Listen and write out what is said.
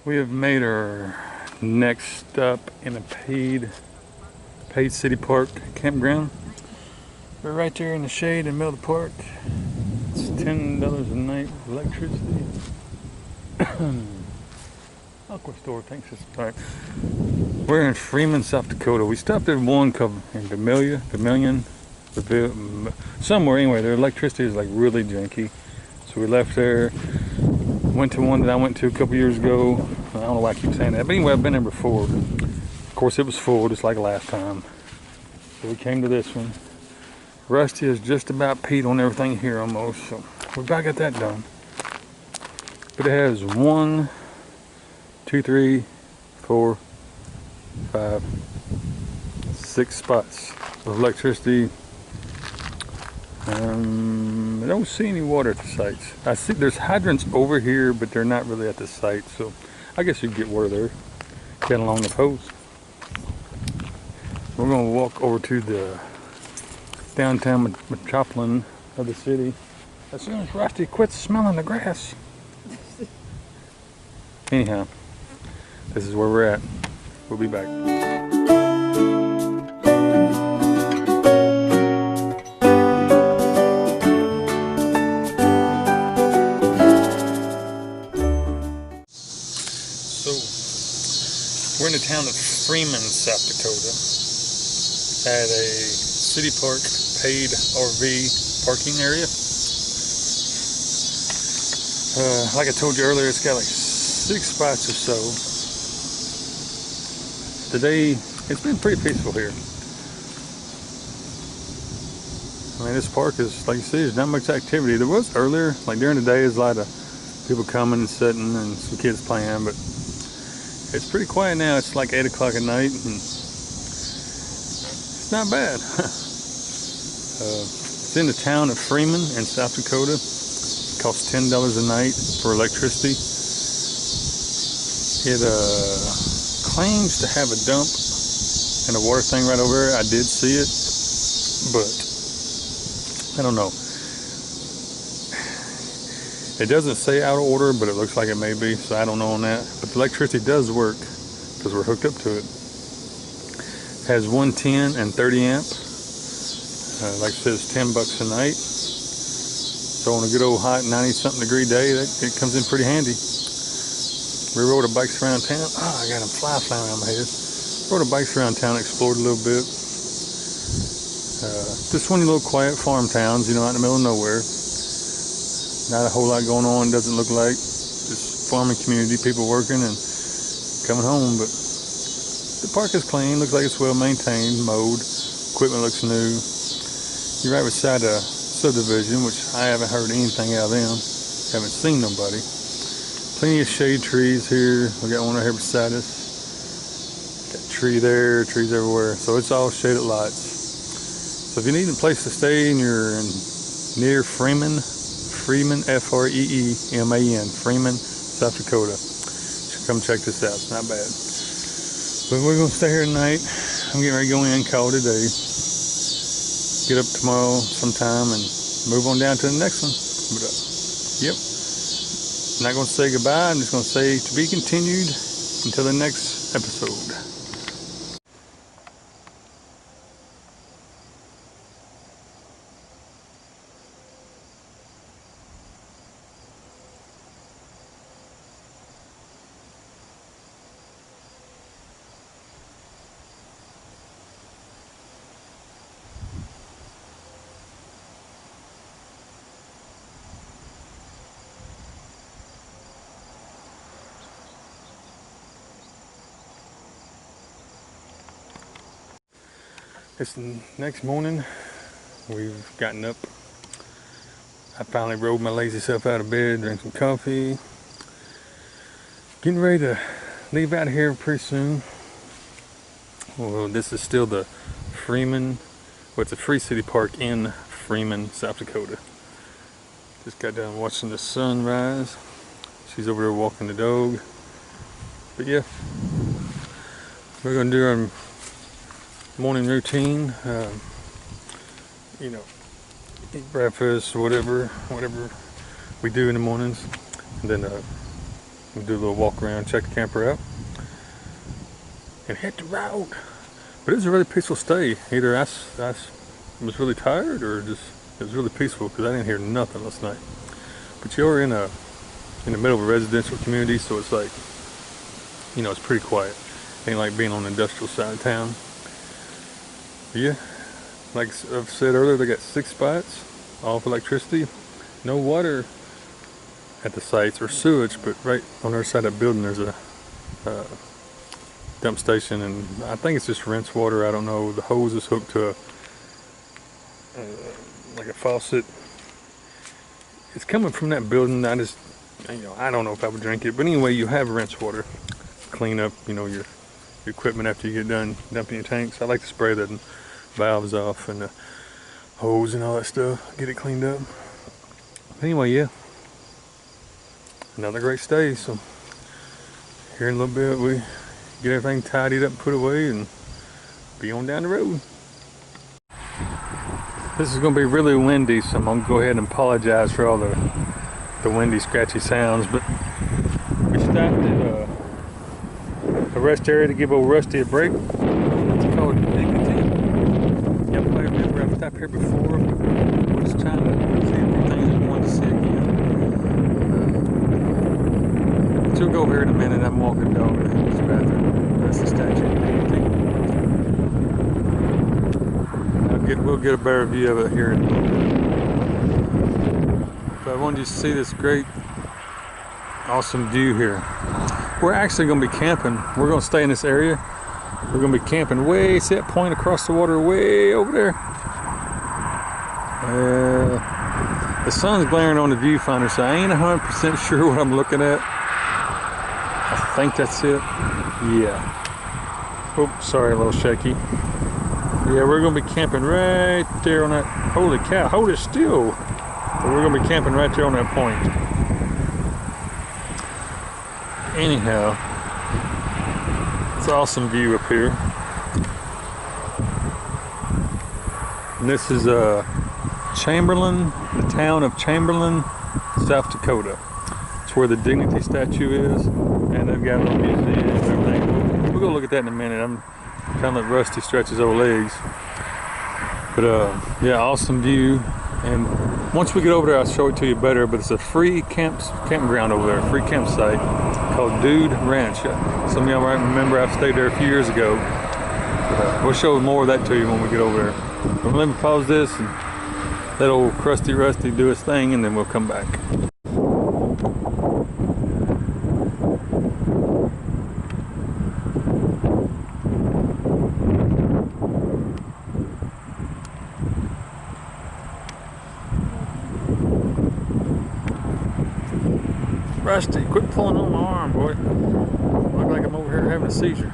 We have made our next stop in a paid city park campground. We're right there in the shade in the middle of the park. It's $10 a night with electricity. Aqua store thinks it's alright. We're in Freemon, South Dakota. We stopped at one in Vermilion, somewhere anyway. Their electricity is like really janky. So we left there, went to one that I went to a couple years ago. I don't know why I keep saying that, but anyway, I've been there before. Of course, it was full, just like last time. So we came to this one. Rusty is just about peed on everything here almost, so we about got that done. But it has 1, 2, 3, 4, 5, 6 spots of electricity. I don't see any water at the sites. I see there's hydrants over here, but they're not really at the site, so I guess you can get water there, get along the post. We're gonna walk over to the downtown metropolitan of the city as soon as Rusty quits smelling the grass. Anyhow, this is where we're at. We'll be back. We're in the town of Freemon, South Dakota, at a city park paid RV parking area. Like I told you earlier, it's got like 6 spots or so. Today, it's been pretty peaceful here. I mean, this park is, like you see, there's not much activity. There was earlier, like during the day, there's a lot of people coming and sitting and some kids playing, but it's pretty quiet now. It's like 8 o'clock at night, and it's not bad. It's in the town of Freemon in South Dakota. It costs $10 a night for electricity. It claims to have a dump and a water thing right over there. I did see it, but I don't know. It doesn't say out of order, but it looks like it may be, so I don't know on that. But the electricity does work because we're hooked up to it. It has 110 and 30 amp. Like I said, it's $10 a night. So on a good old hot 90-something degree day, it comes in pretty handy. We rode our bikes around town. Oh, I got a fly flying around my head. Rode our bikes around town, explored a little bit. Just one of the little quiet farm towns, you know, out in the middle of nowhere. Not a whole lot going on, doesn't look like. Just farming community, people working and coming home. But the park is clean, looks like it's well maintained, mowed. Equipment looks new. You're right beside a subdivision, which I haven't heard anything out of them. Haven't seen nobody. Plenty of shade trees here. We got one right here beside us. Got a tree there, trees everywhere. So it's all shaded lots. So if you need a place to stay and you're near Freemon, F-R-E-E-M-A-N, Freemon, South Dakota, you should come check this out. It's not bad. But we're going to stay here tonight. I'm getting ready to go in, call it a day. Get up tomorrow sometime and move on down to the next one. But, yep. I'm not going to say goodbye. I'm just going to say to be continued until the next episode. It's the next morning. We've gotten up. I finally rolled my lazy self out of bed, drank some coffee. Getting ready to leave out of here pretty soon. Well, this is still the Freemon. Well, it's a free city park in Freemon, South Dakota. Just got done watching the sunrise. She's over there walking the dog. But yeah, we're gonna do our morning routine. You know, eat breakfast, whatever we do in the mornings, and then We'll do a little walk around, check the camper out, and hit the road. But it was a really peaceful stay. Either I was really tired, or just it was really peaceful because I didn't hear nothing last night. But you're in the middle of a residential community, so it's like, you know, it's pretty quiet. Ain't like being on the industrial side of town. But yeah, like I've said earlier, they got 6 spots, all for electricity. No water at the sites or sewage, but right on the other side of that building there's a dump station, and I think it's just rinse water. I don't know. The hose is hooked to like a faucet. It's coming from that building. I just, you know, I don't know if I would drink it, but anyway, you have rinse water. Clean up, you know, your equipment after you get done dumping your tanks. I like to spray the valves off and the hose and all that stuff, get it cleaned up. But anyway, yeah, another great stay. So here in a little bit we get everything tidied up and put away and be on down the road. This is going to be really windy, so I'm going to go ahead and apologize for all the windy, scratchy sounds. But we stopped at a rest area to give old Rusty a break. It's called Dakota. Yeah, I remember I've stopped here before, but we're just trying to see if things we wanted to see again. But you'll go over here in a minute. I'm walking the dog to the bathroom. That's the statue. We'll get a better view of it here in a little bit. But I wanted you to see this great, awesome view here. We're actually going to be camping. We're going to stay in this area. We're going to be camping way, see that point across the water way over there? The sun's glaring on the viewfinder, so I ain't 100% sure what I'm looking at. I think that's it. Yeah. Oh, sorry, a little shaky. Yeah, we're going to be camping right there on that. Holy cow, hold it still. But we're going to be camping right there on that point. Anyhow, it's an awesome view up here. And this is Chamberlain, the town of Chamberlain, South Dakota. It's where the Dignity statue is, and they've got a little museum and everything. We'll go look at that in a minute. I'm kind of let Rusty stretch his old legs. But yeah, awesome view. And once we get over there, I'll show it to you better. But it's a free campground over there, free campsite called Dude Ranch. Some of y'all might remember I stayed there a few years ago. But, we'll show more of that to you when we get over there. But let me pause this and let old Crusty Rusty do his thing, and then we'll come back. Rusty, quit pulling on my arm, boy. Look like I'm over here having a seizure.